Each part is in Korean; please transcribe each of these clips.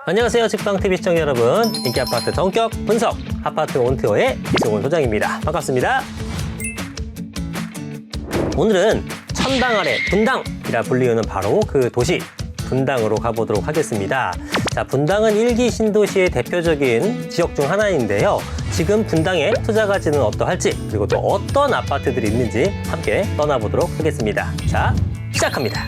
안녕하세요. 직방TV 시청자 여러분. 인기 아파트 전격 분석 아파트 온투어의 이승훈 소장입니다. 반갑습니다. 오늘은 천당 아래 분당이라 불리우는 바로 그 도시 분당으로 가보도록 하겠습니다. 자, 분당은 1기 신도시의 대표적인 지역 중 하나인데요. 지금 분당에 투자 가치는 어떠할지 그리고 또 어떤 아파트들이 있는지 함께 떠나보도록 하겠습니다. 자, 시작합니다.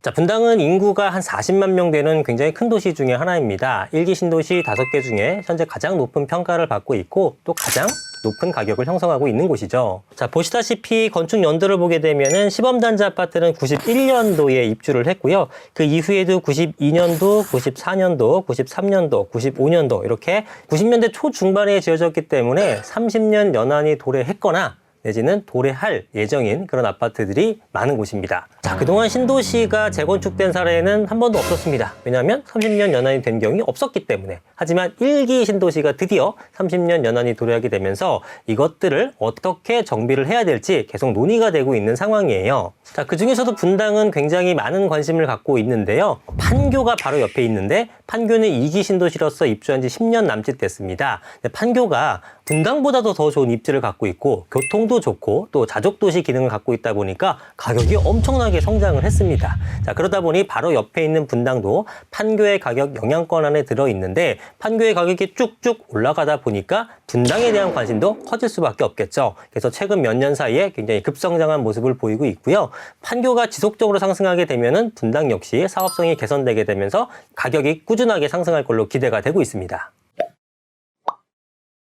자, 분당은 인구가 한 40만 명 되는 굉장히 큰 도시 중에 하나입니다. 1기 신도시 5개 중에 현재 가장 높은 평가를 받고 있고 또 가장 높은 가격을 형성하고 있는 곳이죠. 자, 보시다시피 건축 연도를 보게 되면은 시범단지 아파트는 91년도에 입주를 했고요. 그 이후에도 92년도, 94년도, 93년도, 95년도 이렇게 90년대 초중반에 지어졌기 때문에 30년 연한이 도래했거나 내지는 도래할 예정인 그런 아파트들이 많은 곳입니다. 자, 그동안 신도시가 재건축된 사례는 한 번도 없었습니다. 왜냐하면 30년 연한이 된 경우가 없었기 때문에. 하지만 1기 신도시가 드디어 30년 연한이 도래하게 되면서 이것들을 어떻게 정비를 해야 될지 계속 논의가 되고 있는 상황이에요. 자, 그 중에서도 분당은 굉장히 많은 관심을 갖고 있는데요. 판교가 바로 옆에 있는데 판교는 2기 신도시로서 입주한 지 10년 남짓 됐습니다. 판교가 분당보다도 더 좋은 입지를 갖고 있고 교통도 좋고 또 자족도시 기능을 갖고 있다 보니까 가격이 엄청나게 성장을 했습니다. 자, 그러다 보니 바로 옆에 있는 분당도 판교의 가격 영향권 안에 들어있는데 판교의 가격이 쭉쭉 올라가다 보니까 분당에 대한 관심도 커질 수밖에 없겠죠. 그래서 최근 몇 년 사이에 굉장히 급성장한 모습을 보이고 있고요. 판교가 지속적으로 상승하게 되면은 분당 역시 사업성이 개선되게 되면서 가격이 꾸준하게 상승할 걸로 기대가 되고 있습니다.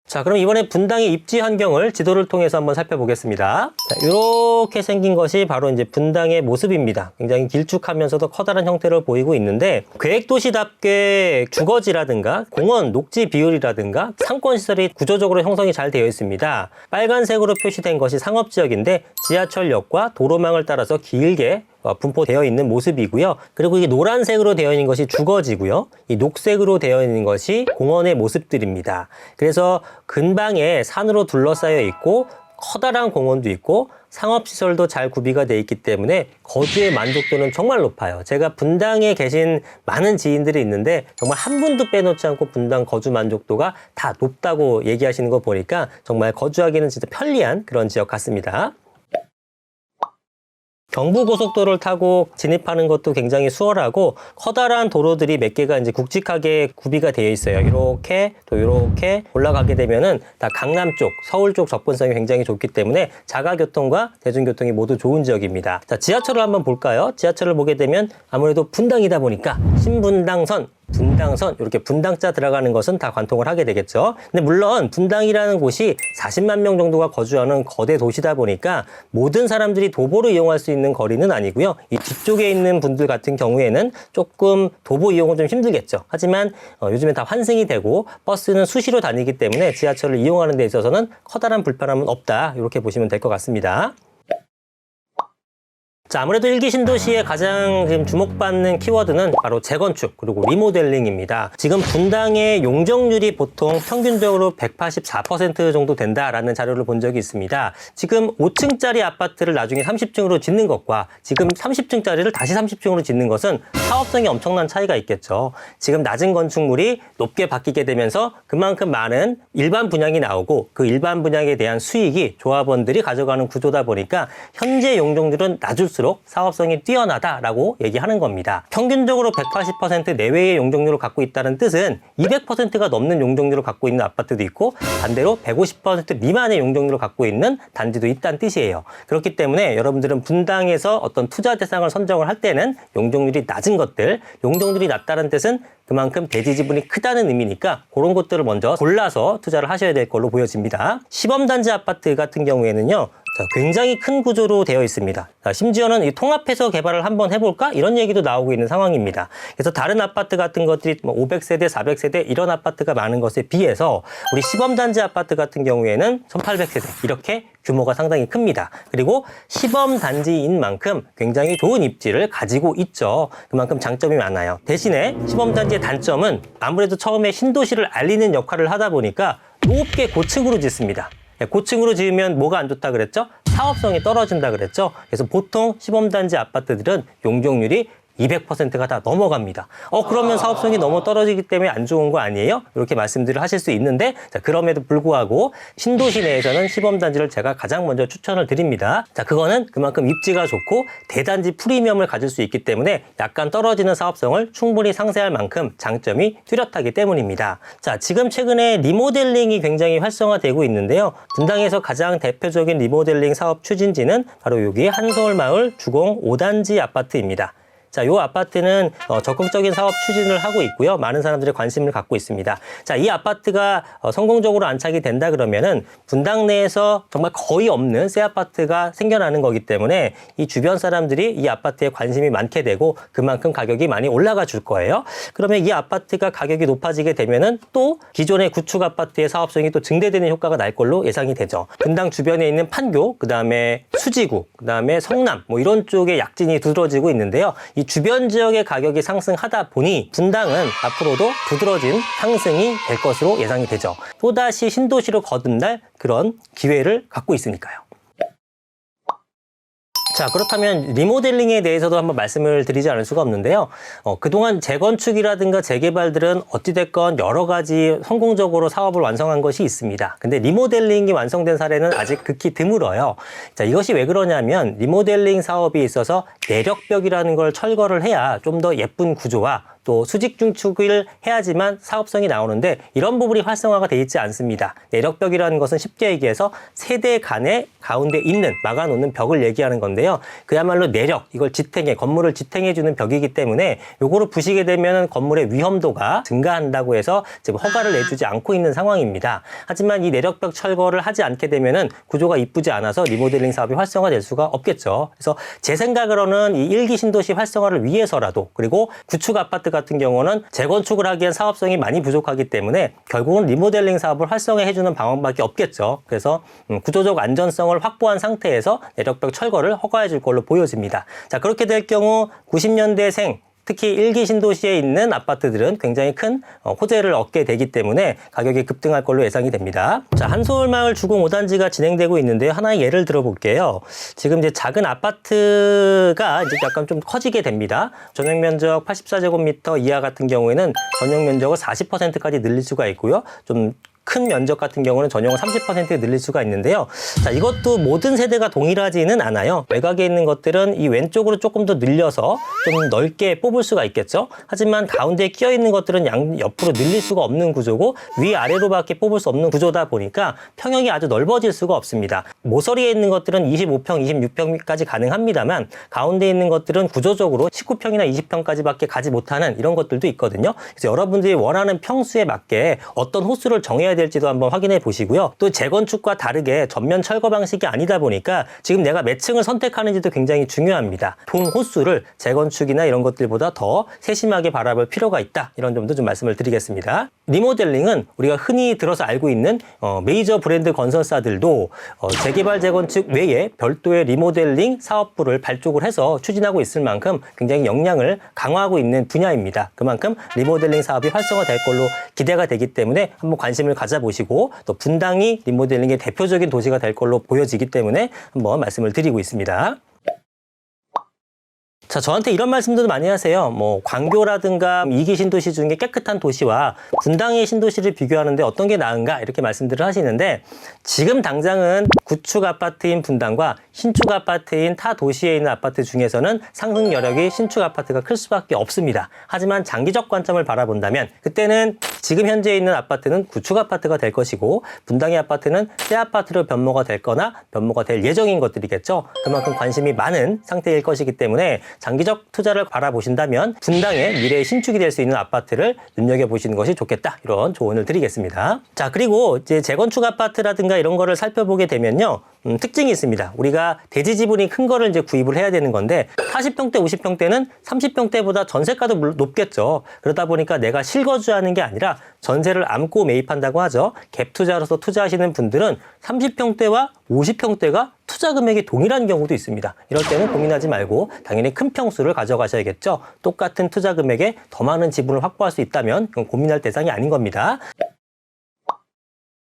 자, 그럼 이번에 분당의 입지 환경을 지도를 통해서 한번 살펴보겠습니다. 자, 이렇게 생긴 것이 바로 이제 분당의 모습입니다. 굉장히 길쭉하면서도 커다란 형태를 보이고 있는데 계획도시답게 주거지라든가 공원, 녹지 비율이라든가 상권시설이 구조적으로 형성이 잘 되어 있습니다. 빨간색으로 표시된 것이 상업지역인데 지하철역과 도로망을 따라서 길게 분포되어 있는 모습이고요. 그리고 이게 노란색으로 되어 있는 것이 주거지고요. 이 녹색으로 되어 있는 것이 공원의 모습들입니다. 그래서 근방에 산으로 둘러싸여 있고 커다란 공원도 있고 상업시설도 잘 구비가 되어 있기 때문에 거주의 만족도는 정말 높아요. 제가 분당에 계신 많은 지인들이 있는데 정말 한 분도 빼놓지 않고 분당 거주 만족도가 다 높다고 얘기하시는 거 보니까 정말 거주하기는 진짜 편리한 그런 지역 같습니다. 경부고속도로를 타고 진입하는 것도 굉장히 수월하고 커다란 도로들이 몇 개가 이제 굵직하게 구비가 되어 있어요. 이렇게 또 이렇게 올라가게 되면은 다 강남 쪽, 서울 쪽 접근성이 굉장히 좋기 때문에 자가교통과 대중교통이 모두 좋은 지역입니다. 자, 지하철을 한번 볼까요? 지하철을 보게 되면 아무래도 분당이다 보니까 신분당선, 분당선 이렇게 분당자 들어가는 것은 다 관통을 하게 되겠죠. 근데 물론 분당이라는 곳이 40만 명 정도가 거주하는 거대 도시다 보니까 모든 사람들이 도보로 이용할 수 있는 거리는 아니고요. 이 뒤쪽에 있는 분들 같은 경우에는 조금 도보 이용은 좀 힘들겠죠. 하지만 요즘에 다 환승이 되고 버스는 수시로 다니기 때문에 지하철을 이용하는 데 있어서는 커다란 불편함은 없다. 이렇게 보시면 될 것 같습니다. 자, 아무래도 1기 신도시의 가장 지금 주목받는 키워드는 바로 재건축 그리고 리모델링입니다. 지금 분당의 용적률이 보통 평균적으로 184% 정도 된다라는 자료를 본 적이 있습니다. 지금 5층짜리 아파트를 나중에 30층으로 짓는 것과 지금 30층짜리를 다시 30층으로 짓는 것은 사업성이 엄청난 차이가 있겠죠. 지금 낮은 건축물이 높게 바뀌게 되면서 그만큼 많은 일반 분양이 나오고 그 일반 분양에 대한 수익이 조합원들이 가져가는 구조다 보니까 현재 용적률은 낮을수록 사업성이 뛰어나다라고 얘기하는 겁니다. 평균적으로 180% 내외의 용적률을 갖고 있다는 뜻은 200%가 넘는 용적률을 갖고 있는 아파트도 있고 반대로 150% 미만의 용적률을 갖고 있는 단지도 있다는 뜻이에요. 그렇기 때문에 여러분들은 분당에서 어떤 투자 대상을 선정을 할 때는 용적률이 낮은 것들, 용적률이 낮다는 뜻은 그만큼 대지 지분이 크다는 의미니까 그런 것들을 먼저 골라서 투자를 하셔야 될 걸로 보여집니다. 시범단지 아파트 같은 경우에는요. 자, 굉장히 큰 구조로 되어 있습니다. 자, 심지어는 이 통합해서 개발을 한번 해볼까? 이런 얘기도 나오고 있는 상황입니다. 그래서 다른 아파트 같은 것들이 500세대, 400세대 이런 아파트가 많은 것에 비해서 우리 시범단지 아파트 같은 경우에는 1800세대 이렇게 규모가 상당히 큽니다. 그리고 시범단지인 만큼 굉장히 좋은 입지를 가지고 있죠. 그만큼 장점이 많아요. 대신에 시범단지의 단점은 아무래도 처음에 신도시를 알리는 역할을 하다 보니까 높게 고층으로 짓습니다. 고층으로 지으면 뭐가 안 좋다 그랬죠? 사업성이 떨어진다 그랬죠? 그래서 보통 시범단지 아파트들은 용적률이 200%가 다 넘어갑니다. 그러면 사업성이 너무 떨어지기 때문에 안 좋은 거 아니에요? 이렇게 말씀들을 하실 수 있는데, 자, 그럼에도 불구하고 신도시 내에서는 시범단지를 제가 가장 먼저 추천을 드립니다. 자, 그거는 그만큼 입지가 좋고 대단지 프리미엄을 가질 수 있기 때문에 약간 떨어지는 사업성을 충분히 상쇄할 만큼 장점이 뚜렷하기 때문입니다. 자, 지금 최근에 리모델링이 굉장히 활성화되고 있는데요. 분당에서 가장 대표적인 리모델링 사업 추진지는 바로 여기 한서울마을 주공 5단지 아파트입니다. 자, 이 아파트는 적극적인 사업 추진을 하고 있고요. 많은 사람들이 관심을 갖고 있습니다. 자, 이 아파트가 성공적으로 안착이 된다 그러면은 분당 내에서 정말 거의 없는 새 아파트가 생겨나는 거기 때문에 이 주변 사람들이 이 아파트에 관심이 많게 되고 그만큼 가격이 많이 올라가 줄 거예요. 그러면 이 아파트가 가격이 높아지게 되면은 또 기존의 구축 아파트의 사업성이 또 증대되는 효과가 날 걸로 예상이 되죠. 분당 주변에 있는 판교, 그다음에 수지구, 그다음에 성남 뭐 이런 쪽에 약진이 두드러지고 있는데요. 이 주변 지역의 가격이 상승하다 보니 분당은 앞으로도 두드러진 상승이 될 것으로 예상이 되죠. 또다시 신도시로 거듭날 그런 기회를 갖고 있으니까요. 자, 그렇다면 리모델링에 대해서도 한번 말씀을 드리지 않을 수가 없는데요. 그동안 재건축이라든가 재개발들은 어찌됐건 여러 가지 성공적으로 사업을 완성한 것이 있습니다. 근데 리모델링이 완성된 사례는 아직 극히 드물어요. 자, 이것이 왜 그러냐면 리모델링 사업이 있어서 내력벽이라는 걸 철거를 해야 좀 더 예쁜 구조와 또 수직 중축을 해야지만 사업성이 나오는데 이런 부분이 활성화가 되어 있지 않습니다. 내력벽이라는 것은 쉽게 얘기해서 세대 간의 가운데 있는 막아놓는 벽을 얘기하는 건데요. 그야말로 내력, 이걸 건물을 지탱해주는 벽이기 때문에 요거를 부시게 되면 건물의 위험도가 증가한다고 해서 지금 허가를 내주지 않고 있는 상황입니다. 하지만 이 내력벽 철거를 하지 않게 되면은 구조가 이쁘지 않아서 리모델링 사업이 활성화될 수가 없겠죠. 그래서 제 생각으로는 이 1기 신도시 활성화를 위해서라도 그리고 구축 아파트 같은 경우는 재건축을 하기엔 사업성이 많이 부족하기 때문에 결국은 리모델링 사업을 활성화해주는 방법밖에 없겠죠. 그래서 구조적 안전성을 확보한 상태에서 내력벽 철거를 허가해 줄 걸로 보여집니다. 자, 그렇게 될 경우 90년대생 특히 1기 신도시에 있는 아파트들은 굉장히 큰 호재를 얻게 되기 때문에 가격이 급등할 걸로 예상이 됩니다. 자, 한서울마을 주공 5단지가 진행되고 있는데요. 하나의 예를 들어볼게요. 지금 이제 작은 아파트가 이제 약간 좀 커지게 됩니다. 전용 면적 84제곱미터 이하 같은 경우에는 전용 면적을 40%까지 늘릴 수가 있고요. 좀 큰 면적 같은 경우는 전용을 30% 늘릴 수가 있는데요. 자, 이것도 모든 세대가 동일하지는 않아요. 외곽에 있는 것들은 이 왼쪽으로 조금 더 늘려서 좀 넓게 뽑을 수가 있겠죠. 하지만 가운데에 끼어 있는 것들은 옆으로 늘릴 수가 없는 구조고 위아래로밖에 뽑을 수 없는 구조다 보니까 평형이 아주 넓어질 수가 없습니다. 모서리에 있는 것들은 25평, 26평까지 가능합니다만 가운데 있는 것들은 구조적으로 19평이나 20평까지밖에 가지 못하는 이런 것들도 있거든요. 그래서 여러분들이 원하는 평수에 맞게 어떤 호수를 정해야 될지도 한번 확인해 보시고요. 또 재건축과 다르게 전면 철거 방식이 아니다 보니까 지금 내가 몇 층을 선택하는지도 굉장히 중요합니다. 동 호수를 재건축이나 이런 것들보다 더 세심하게 바라볼 필요가 있다. 이런 점도 좀 말씀을 드리겠습니다. 리모델링은 우리가 흔히 들어서 알고 있는 메이저 브랜드 건설사들도 재개발 재건축 외에 별도의 리모델링 사업부를 발족을 해서 추진하고 있을 만큼 굉장히 역량을 강화하고 있는 분야입니다. 그만큼 리모델링 사업이 활성화될 걸로 기대가 되기 때문에 한번 관심을 가져보시고 또 분당이 리모델링의 대표적인 도시가 될 걸로 보여지기 때문에 한번 말씀을 드리고 있습니다. 자, 저한테 이런 말씀도 많이 하세요. 뭐 광교라든가 2기 신도시 중에 깨끗한 도시와 분당의 신도시를 비교하는데 어떤 게 나은가 이렇게 말씀들을 하시는데 지금 당장은 구축 아파트인 분당과 신축 아파트인 타 도시에 있는 아파트 중에서는 상승 여력이 신축 아파트가 클 수밖에 없습니다. 하지만 장기적 관점을 바라본다면 그때는 지금 현재 있는 아파트는 구축 아파트가 될 것이고 분당의 아파트는 새 아파트로 변모가 될 거나 변모가 될 예정인 것들이겠죠. 그만큼 관심이 많은 상태일 것이기 때문에 장기적 투자를 바라보신다면 분당의 미래의 신축이 될 수 있는 아파트를 눈여겨보시는 것이 좋겠다. 이런 조언을 드리겠습니다. 자, 그리고 이제 재건축 아파트라든가 이런 거를 살펴보게 되면요. 특징이 있습니다. 우리가 대지 지분이 큰 거를 이제 구입을 해야 되는 건데 40평대, 50평대는 30평대보다 전세가도 높겠죠. 그러다 보니까 내가 실거주하는 게 아니라 전세를 안고 매입한다고 하죠. 갭 투자로서 투자하시는 분들은 30평대와 50평대가 투자 금액이 동일한 경우도 있습니다. 이럴 때는 고민하지 말고 당연히 큰 평수를 가져가셔야겠죠. 똑같은 투자 금액에 더 많은 지분을 확보할 수 있다면 그건 고민할 대상이 아닌 겁니다.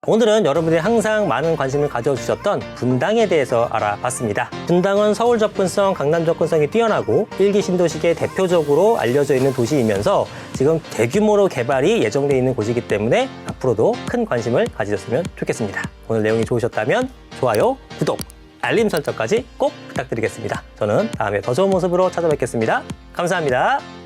오늘은 여러분들이 항상 많은 관심을 가져주셨던 분당에 대해서 알아봤습니다. 분당은 서울 접근성, 강남 접근성이 뛰어나고 1기 신도시계 대표적으로 알려져 있는 도시이면서 지금 대규모로 개발이 예정되어 있는 곳이기 때문에 앞으로도 큰 관심을 가지셨으면 좋겠습니다. 오늘 내용이 좋으셨다면 좋아요, 구독, 알림 설정까지 꼭 부탁드리겠습니다. 저는 다음에 더 좋은 모습으로 찾아뵙겠습니다. 감사합니다.